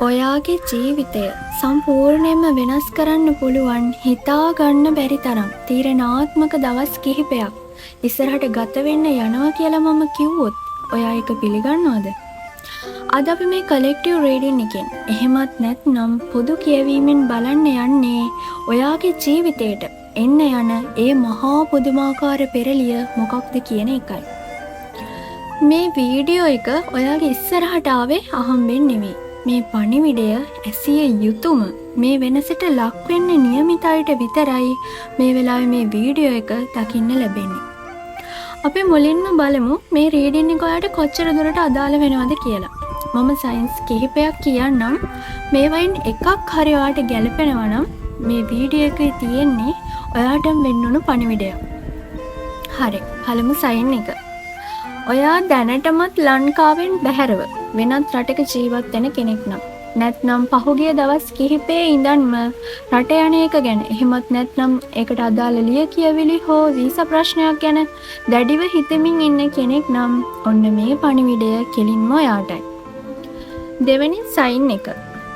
ඔයාගේ ජීවිතය සම්පූර්ණයෙන්ම වෙනස් කරන්න පුළුවන් හිතා ගන්න බැරි තරම් තීරණාත්මක දවස් කිහිපයක් ඉස්සරහට ගත වෙන්න යනවා කියලා මම කිව්වොත් ඔයා ඒක පිළිගන්නවද? අද අපි මේ කලෙක්ටිව් රීඩින් එකෙන් එහෙමත් නැත්නම් පොදු කියවීමෙන් බලන්න යන්නේ ඔයාගේ ජීවිතේට එන්න යන ඒ මහා පුදුමාකාර පෙරලිය මොකක්ද කියන එකයි. මේ වීඩියෝ එක ඔයාගේ ඉස්සරහට ආවේ අහම්බෙන් නෙවෙයි. මේ පණිවිඩය ඇසිය යුතුම මේ වෙනසට ලක් වෙන්න නියමිත අයට විතරයි මේ වෙලාවේ මේ වීඩියෝ එක දකින්න ලැබෙන්නේ. අපි මුලින්ම බලමු මේ රීඩින් එක ඔයාලට කොච්චර දුරට අදාළ වෙනවද කියලා. මම සයන්ස් කිහිපයක් කියන්නම්. මේ වයින් එකක් හරි ඔයාලට ගැලපෙනවා නම් මේ වීඩියෝ එකේ තියෙන්නේ ඔයාට වෙන්න උණු පණිවිඩයක්. හරි. පළමු සයින් එක. ඔයා දැනටමත් ලංකාවෙන් බැහැරව වෙනත් රටක ජීවත් වෙන කෙනෙක් නම් නැත්නම් පහුගිය දවස් කිහිපයේ ඉඳන්ම රට යන එක ගැන එහෙමත් නැත්නම් ඒකට අදාළ ලියකියවිලි හෝ වීසා ප්‍රශ්නයක් ගැන දැඩිව හිතමින් ඉන්න කෙනෙක් නම් ඔන්න මේ පණිවිඩය කෙලින්ම ඔයාටයි. දෙවෙනි සයින් එක.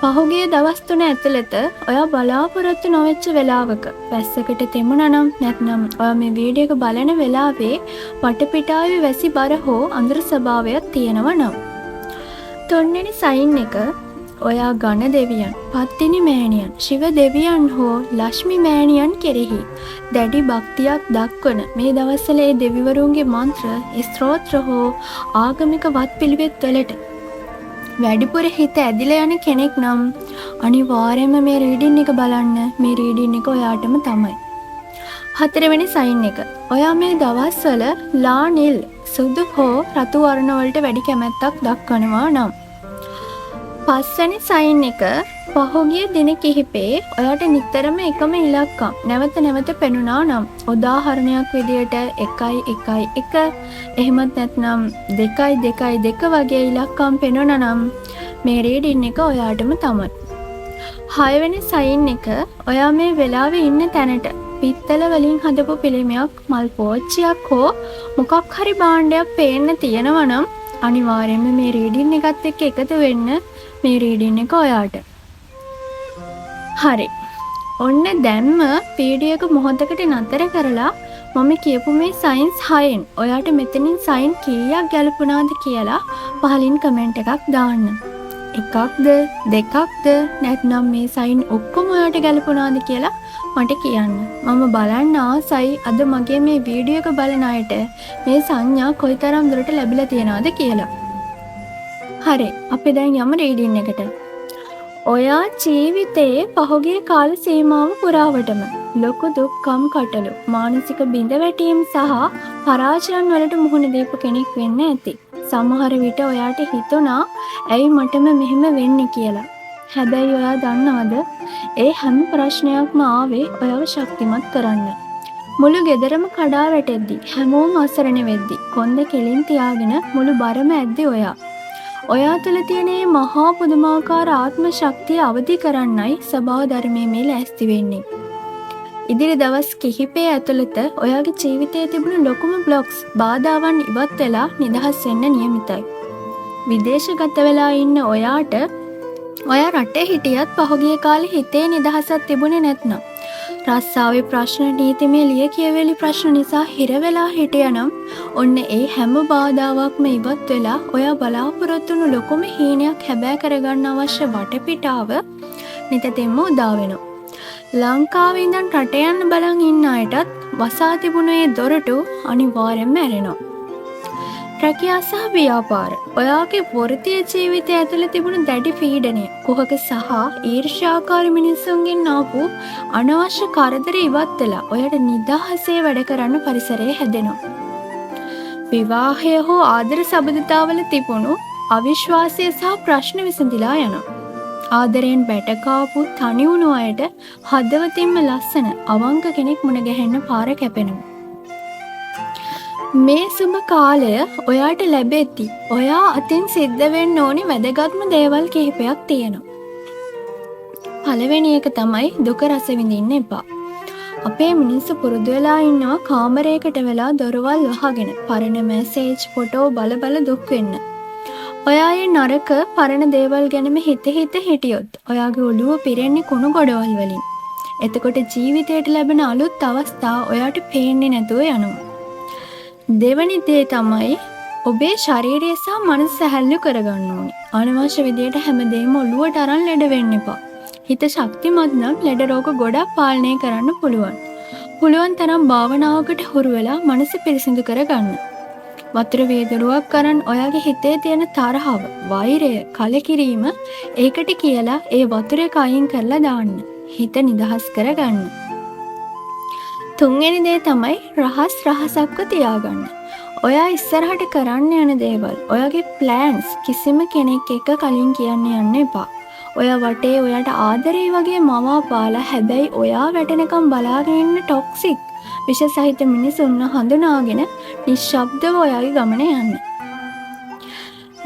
පහුගිය දවස් 3 ඇතුළත ඔයා බලාපොරොත්තු නොවෙච්ච වෙලාවක වැස්සකට තෙමුණා නම් නැත්නම් ඔයා මේ වීඩියෝ එක බලන වෙලාවේ වටපිටාවේ වැසි බර හෝ අඳුරු ස්වභාවයක් තියෙනවා නම්. තුන්වෙනි සයින් එක. ඔයා ගණ දෙවියන්, පත්තිනි මෑණියන්, ශිව දෙවියන් හෝ ලක්ෂ්මි මෑණියන් කෙරෙහි දැඩි භක්තියක් දක්වන මේ දවස්වල ඒ දෙවිවරුන්ගේ මන්ත්‍ර, ස්තෝත්‍ර හෝ ආගමික වත්පිළිවෙත් වලට වැඩිපුර හිත ඇදිලා යන කෙනෙක් නම් අනිවාර්යයෙන්ම මේ රීඩින් එක බලන්න. මේ රීඩින් එක ඔයාටම තමයි. හතරවෙනි සයින් එක. ඔයා මේ දවස්වල ලා නිල්, සුදු හෝ රතු වර්ණ වලට වැඩි කැමැත්තක් දක්වනවා නම්. පස්වෙනි සයින් එක. පහුගිය දින කිහිපේ ඔයාට නිතරම එකම ඉලක්කම් නැවත නැවත පෙනුණා නම් උදාහරණයක් විදියට 111 එහෙමත් නැත්නම් 222 වගේ ඉලක්කම් පෙනුණා නම් මේ රීඩින් එක ඔයාටම තමයි. 6 වෙනි සයින් එක. ඔයා මේ වෙලාවේ ඉන්න තැනට පිත්තල වලින් හදපු පිළිමයක්, මල් පෝච්චියක් හෝ මොකක් හරි භාණ්ඩයක් පේන්න තියෙනවා නම් අනිවාර්යයෙන්ම මේ රීඩින් එකත් එක්ක එකතු වෙන්න මේ රීඩින් එක ඔයාට. හරි. ඔන්න දැන්ම වීඩියෝ එක මොහොතකට නතර කරලා මම කියපු මේ සයින්ස් 6න් ඔයාට මෙතනින් සයින් කීයක් ගැලපුණාද කියලා පහලින් කමෙන්ට් එකක් දාන්න. එකක්ද, දෙකක්ද, නැත්නම් මේ සයින් ඔක්කොම ඔයාට ගැලපුණාද කියලා මට කියන්න. මම බලන්න ආසයි අද මගේ මේ වීඩියෝ එක බලන අයට මේ සංඥා කොයිතරම් දුරට ලැබිලා තියෙනවද කියලා. හරි. අපි දැන් යමු රීඩින් එකට. ඔයා ජීවිතයේ පහුගිය කාල සීමාව පුරාවටම ලොකු දුක්කම් කටළු, මානසික බිඳවැටීම් සහ පරාජයන් වලට මුහුණ දීපු කෙනෙක් වෙන්න ඇති. සමහර විට ඔයාට හිතුණා ඇයි මටම මෙහෙම වෙන්නේ කියලා. හැබැයි ඔයා දන්නවද ඒ හැම ප්‍රශ්නයක්ම ආවේ ඔයාව ශක්තිමත් කරන්න. මුළු ගෙදරම කඩා වැටෙද්දි, හැමෝම අසරණ වෙද්දි, කොන්ද කෙලින් තියාගෙන මුළු බරම ඇද්දි ඔයා තුළ තියෙන මේ මහා පුදුමාකාර ආත්ම ශක්තිය අවදි කරන්නයි ස්වභාව ධර්මයේ මේ ලෑස්ති වෙන්නේ. ඉදිරි දවස් කිහිපය ඇතුළත ඔයාගේ ජීවිතයේ තිබුණු ලොකුම බ්ලොක්ස්, බාධාවන් ඉවත් වෙලා නිදහස් වෙන්න නියමිතයි. විදේශගත වෙලා ඉන්න ඔයාට ඔයා රටේ හිටියත් පහුගිය කාලේ හිතේ නිදහසක් තිබුණේ නැත්නම්, රස්සාවේ ප්‍රශ්න, නීතිමය ලියකියවිලි ප්‍රශ්න නිසා හිර වෙලා හිටියනම් ඔන්න ඒ හැම බාධාවක්ම ඉවත් වෙලා ඔයා බලාපොරොත්තු වුණු ලොකුම හීනයක් හැබෑ කරගන්න අවශ්‍ය වටපිටාව නිතැතින්ම උදා වෙනවා. ලංකාවේ ඉඳන් රට යන්න බලන් ඉන්න අයටත් වසා තිබුණු ඒ දොරටු අනිවාර්යෙන්ම ඇරෙනවා. රැකියාව සහ ව්‍යාපාර. ඔයාගේ වෘත්තීය ජීවිතය ඇතුළේ තිබුණු දැඩි පීඩනය, කුහක සහ ඊර්ෂ්‍යාකාරී මිනිසුන්ගෙන් ආපු අනවශ්‍ය කරදර ඉවත් වෙලා ඔයාට නිදහසේ වැඩ කරන්න පරිසරය හැදෙනවා. විවාහය හෝ ආදර සබඳතාවල තිබුණු අවිශ්වාසය සහ ප්‍රශ්න විසඳිලා යනවා. ආදරයෙන් බැටකාපු තනි වුණු අයට හදවතින්ම ලස්සන අවංක කෙනෙක් මුණ ගැහෙන්න පාර කැපෙනවා. මේ සුබ කාලය ඔයාට ලැබෙද්දි ඔයා අතින් සිද්ධ වෙන්න ඕනි වැදගත්ම දේවල් කිහිපයක් තියෙනවා. පළවෙනි එක තමයි දුක රස විඳින්න එපා. අපේ මිනිස්සු පුරුදු වෙලා ඉන්නවා කාමරයකට වෙලා දොරවල් වහගෙන පරණ මැසේජ්, ෆොටෝ බල බල දුක් වෙන්න. ඔයා ඒ නරක පරණ දේවල් ගැනම හිත හිටියොත් ඔයාගේ ඔළුව පිරෙන්නේ කුණු ගොඩවල් වලින්. එතකොට ජීවිතයට ලැබෙන අලුත් අවස්ථා ඔයාට පේන්නේ නැතුව යනවා. දෙවැනි දේ තමයි ඔබේ ශරීරය සහ මනස සැහැල්ලු කරගන්න ඕනේ. අනවශ්‍ය විදියට හැමදේම ඔළුවට අරන් ලෙඩ වෙන්න එපා. හිත ශක්තිමත් නම් ලෙඩ රෝග ගොඩක් පාලනය කරන්න පුළුවන්. පුළුවන් තරම් භාවනාවකට හුරු වෙලා මනස පිරිසිදු කරගන්න. වතුර වේදරුවක් අරන් ඔයාගේ හිතේ තියෙන තරහව, වෛරය, කලකිරීම ඒකට කියලා ඒ වතුර එක අයින් කරලා දාන්න. හිත නිදහස් කරගන්න. තුන්වෙනි දේ තමයි රහසක්ව තියාගන්න. ඔයා ඉස්සරහට කරන්න යන දේවල්, ඔයාගේ ප්ලෑන්ස් කිසිම කෙනෙක් එක්ක කලින් කියන්න යන්න එපා. ඔයා වටේ ඔයාට ආදරේ වගේ මවාපාලා හැබැයි ඔයා වැටෙනකම් බලාගෙන ඉන්න ටොක්සික් විෂ සහිත මිනිසුන්ව හඳුනාගෙන නිශ්ශබ්දව ඔයාගේ ගමන යන්න.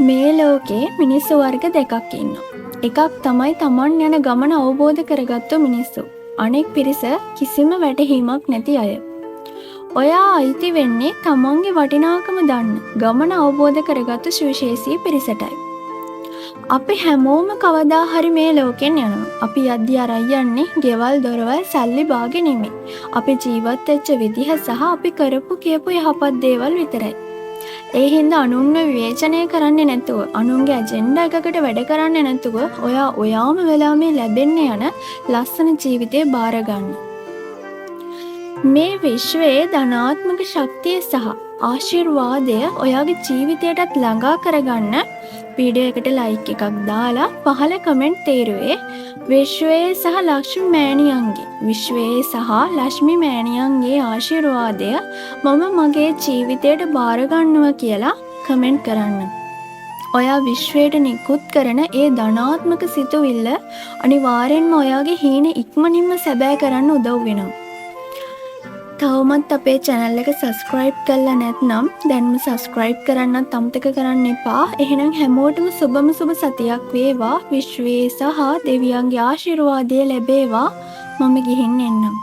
මේ ලෝකේ මිනිස්සු වර්ග දෙකක් ඉන්නවා. එකක් තමයි තමන් යන ගමන අවබෝධ කරගත්තු මිනිස්සු. අනෙක් පිරිස කිසිම වැටහීමක් නැති අය. ඔයා අයිති වෙන්නේ තමන්ගේ වටිනාකම දන්න ගමන අවබෝධ කරගත්තු සුවිශේෂී පිරිසටයි. අපි හැමෝම කවදා හරි මේ ලෝකෙන් යනවා. අපි යද්දි අරන් යන්නේ ගෙවල් දොරවල් සල්ලි බාගේ නෙමෙයි. අපි ජීවත් වෙච්ච විදිහ සහ අපි කරපු කියපු යහපත් දේවල් විතරයි. ඒ හින්දා අනුන්ව විවේචනය කරන්නේ නැතුව, අනුන්ගේ ඇජෙන්ඩා එකකට වැඩ කරන්නේ නැතුව ඔයාම වෙලා මේ ලැබෙන්න යන ලස්සන ජීවිතේ බාර ගන්න. මේ විශ්වයේ ධනාත්මක ශක්තිය සහ ආශිර්වාදය ඔයාගේ ජීවිතයටත් ළඟා කරගන්න වීඩියෝ එකට ලයික් එකක් දාලා පහළ කමෙන්ට් තීරුවේ විශ්වයේ සහ ලක්ෂ්මී මෑණියන්ගේ ආශිර්වාදය මම මගේ ජීවිතයට බාර ගන්නවා කියලා කමෙන්ට් කරන්න. ඔයා විශ්වයට නිකුත් කරන ඒ ධනාත්මක සිතුවිල්ල අනිවාර්යෙන්ම ඔයාගේ හීන ඉක්මනින්ම සැබෑ කරන්න උදව් වෙනවා. තවමත් අපේ channel එක subscribe කරලා නැත්නම් දැන්ම subscribe කරන්නත් අමතක කරන්න එපා. එහෙනම් හැමෝටම සුබම සුබ සතියක් වේවා. විශ්වයේ සහ දෙවියන්ගේ ආශිර්වාදය ලැබේවා. මම ගිහින් එන්නම්.